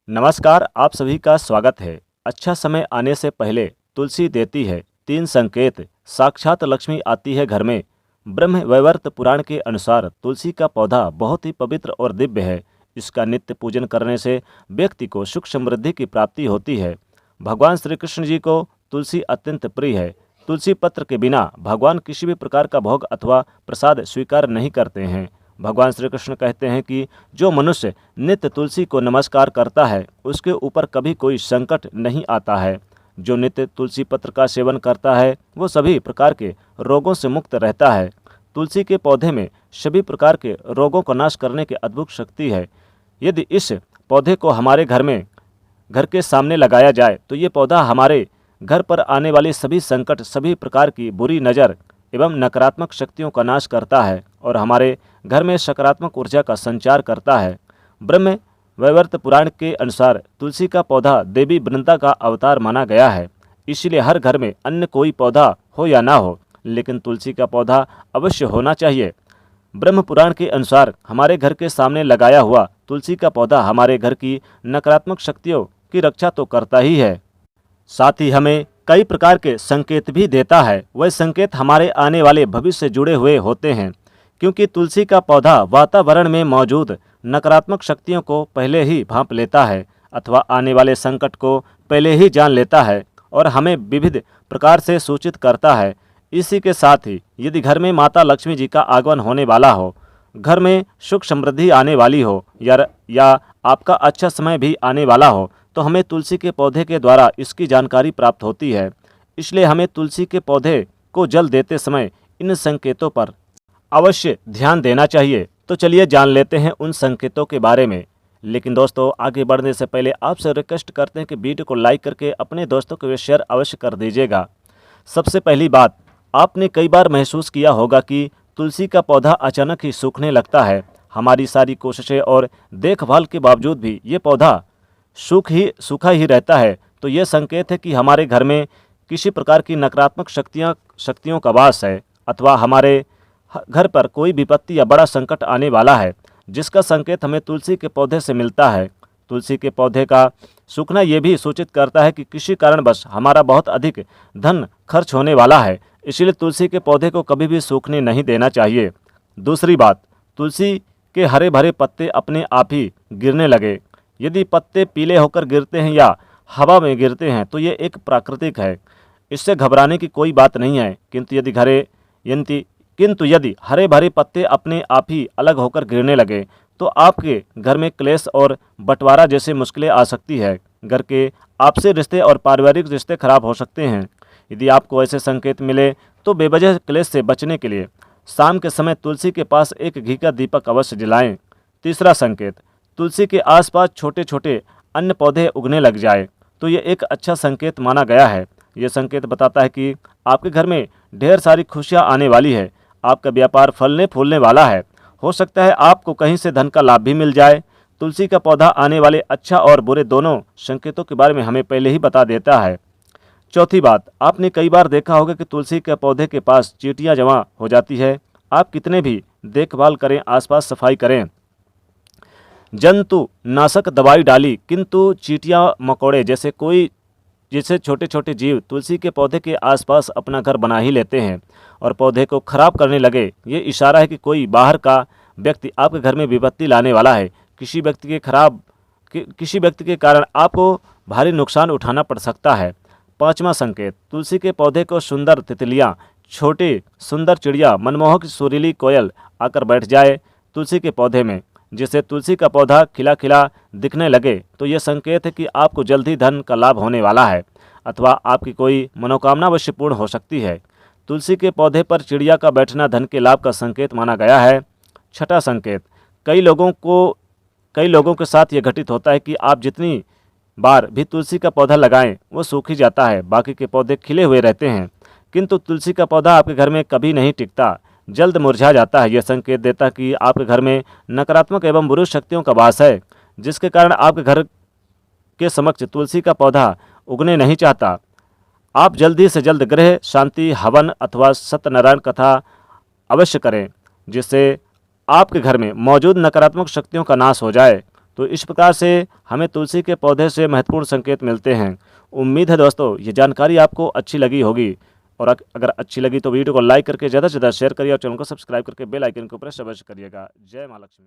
नमस्कार, आप सभी का स्वागत है। अच्छा समय आने से पहले तुलसी देती है 3 संकेत, साक्षात लक्ष्मी आती है घर में। ब्रह्म वैवर्त पुराण के अनुसार तुलसी का पौधा बहुत ही पवित्र और दिव्य है। इसका नित्य पूजन करने से व्यक्ति को सुख समृद्धि की प्राप्ति होती है। भगवान श्री कृष्ण जी को तुलसी अत्यंत प्रिय है। तुलसी पत्र के बिना भगवान किसी भी प्रकार का भोग अथवा प्रसाद स्वीकार नहीं करते हैं। भगवान श्री कृष्ण कहते हैं कि जो मनुष्य नित्य तुलसी को नमस्कार करता है उसके ऊपर कभी कोई संकट नहीं आता है। जो नित्य तुलसी पत्र का सेवन करता है वो सभी प्रकार के रोगों से मुक्त रहता है। तुलसी के पौधे में सभी प्रकार के रोगों को नाश करने की अद्भुत शक्ति है। यदि इस पौधे को हमारे घर के सामने लगाया जाए तो ये पौधा हमारे घर पर आने वाले सभी संकट, सभी प्रकार की बुरी नज़र एवं नकारात्मक शक्तियों का नाश करता है और हमारे घर में सकारात्मक ऊर्जा का संचार करता है। ब्रह्म वैवर्त पुराण के अनुसार तुलसी का पौधा देवी वृंदा का अवतार माना गया है। इसलिए हर घर में अन्य कोई पौधा हो या ना हो, लेकिन तुलसी का पौधा अवश्य होना चाहिए। ब्रह्म पुराण के अनुसार हमारे घर के सामने लगाया हुआ तुलसी का पौधा हमारे घर की नकारात्मक शक्तियों की रक्षा तो करता ही है, साथ ही हमें कई प्रकार के संकेत भी देता है। वह संकेत हमारे आने वाले भविष्य से जुड़े हुए होते हैं, क्योंकि तुलसी का पौधा वातावरण में मौजूद नकारात्मक शक्तियों को पहले ही भांप लेता है अथवा आने वाले संकट को पहले ही जान लेता है और हमें विविध प्रकार से सूचित करता है। इसी के साथ ही यदि घर में माता लक्ष्मी जी का आगमन होने वाला हो, घर में सुख समृद्धि आने वाली हो या आपका अच्छा समय भी आने वाला हो, तो हमें तुलसी के पौधे के द्वारा इसकी जानकारी प्राप्त होती है। इसलिए हमें तुलसी के पौधे को जल देते समय इन संकेतों पर अवश्य ध्यान देना चाहिए। तो चलिए जान लेते हैं उन संकेतों के बारे में। लेकिन दोस्तों, आगे बढ़ने से पहले आपसे रिक्वेस्ट करते हैं कि वीडियो को लाइक करके अपने दोस्तों के लिए शेयर अवश्य कर दीजिएगा। सबसे पहली बात, आपने कई बार महसूस किया होगा कि तुलसी का पौधा अचानक ही सूखने लगता है। हमारी सारी कोशिशें और देखभाल के बावजूद भी ये पौधा सूखा ही रहता है। तो ये संकेत है कि हमारे घर में किसी प्रकार की नकारात्मक शक्तियों का वास है अथवा हमारे घर पर कोई विपत्ति या बड़ा संकट आने वाला है, जिसका संकेत हमें तुलसी के पौधे से मिलता है। तुलसी के पौधे का सूखना ये भी सूचित करता है कि किसी कारणवश हमारा बहुत अधिक धन खर्च होने वाला है। इसीलिए तुलसी के पौधे को कभी भी सूखने नहीं देना चाहिए। दूसरी बात, तुलसी के हरे भरे पत्ते अपने आप ही गिरने लगे। यदि पत्ते पीले होकर गिरते हैं या हवा में गिरते हैं तो ये एक प्राकृतिक है, इससे घबराने की कोई बात नहीं है। किंतु यदि हरे भरे पत्ते अपने आप ही अलग होकर गिरने लगे तो आपके घर में क्लेश और बंटवारा जैसे मुश्किलें आ सकती है। घर के आपसी रिश्ते और पारिवारिक रिश्ते खराब हो सकते हैं। यदि आपको ऐसे संकेत मिले तो बेवजह क्लेश से बचने के लिए शाम के समय तुलसी के पास एक घी का दीपक अवश्य जलाएं। तीसरा संकेत, तुलसी के आसपास छोटे छोटे अन्य पौधे उगने लग जाए तो ये एक अच्छा संकेत माना गया है। ये संकेत बताता है कि आपके घर में ढेर सारी खुशियाँ आने वाली है, आपका व्यापार फलने फूलने वाला है। हो सकता है आपको कहीं से धन का लाभ भी मिल जाए। तुलसी का पौधा आने वाले अच्छा और बुरे दोनों संकेतों के बारे में हमें पहले ही बता देता है। चौथी बात, आपने कई बार देखा होगा कि तुलसी के पौधे के पास चींटियाँ जमा हो जाती है। आप कितने भी देखभाल करें, आसपास सफाई करें, जंतु नाशक दवाई डाली, किंतु चींटियाँ मकोड़े जैसे छोटे छोटे जीव तुलसी के पौधे के आसपास अपना घर बना ही लेते हैं और पौधे को खराब करने लगे। ये इशारा है कि कोई बाहर का व्यक्ति आपके घर में विपत्ति लाने वाला है। किसी व्यक्ति के कारण आपको भारी नुकसान उठाना पड़ सकता है। पांचवा संकेत, तुलसी के पौधे को सुंदर तितलियाँ, छोटे सुंदर चिड़िया, मनमोहक सुरीली कोयल आकर बैठ जाए तुलसी के पौधे में, जिससे तुलसी का पौधा खिला खिला दिखने लगे तो यह संकेत है कि आपको जल्दी धन का लाभ होने वाला है अथवा आपकी कोई मनोकामना अवश्य पूर्ण हो सकती है। तुलसी के पौधे पर चिड़िया का बैठना धन के लाभ का संकेत माना गया है। छठा संकेत, कई लोगों के साथ यह घटित होता है कि आप जितनी बार भी तुलसी का पौधा लगाएं वो सूख ही जाता है, बाकी के पौधे खिले हुए रहते हैं, किंतु तुलसी का पौधा आपके घर में कभी नहीं टिकता, जल्द मुरझा जाता है। यह संकेत देता है कि आपके घर में नकारात्मक एवं बुरी शक्तियों का वास है, जिसके कारण आपके घर के समक्ष तुलसी का पौधा उगने नहीं चाहता। आप जल्दी से जल्द ग्रह शांति हवन अथवा सत्यनारायण कथा अवश्य करें, जिससे आपके घर में मौजूद नकारात्मक शक्तियों का नाश हो जाए। तो इस प्रकार से हमें तुलसी के पौधे से महत्वपूर्ण संकेत मिलते हैं। उम्मीद है दोस्तों ये जानकारी आपको अच्छी लगी होगी, और अगर अच्छी लगी तो वीडियो को लाइक करके ज़्यादा से ज़्यादा शेयर करिए और चैनल को सब्सक्राइब करके बेल आइकन को प्रेस अवश्य करिएगा। जय माँ लक्ष्मी।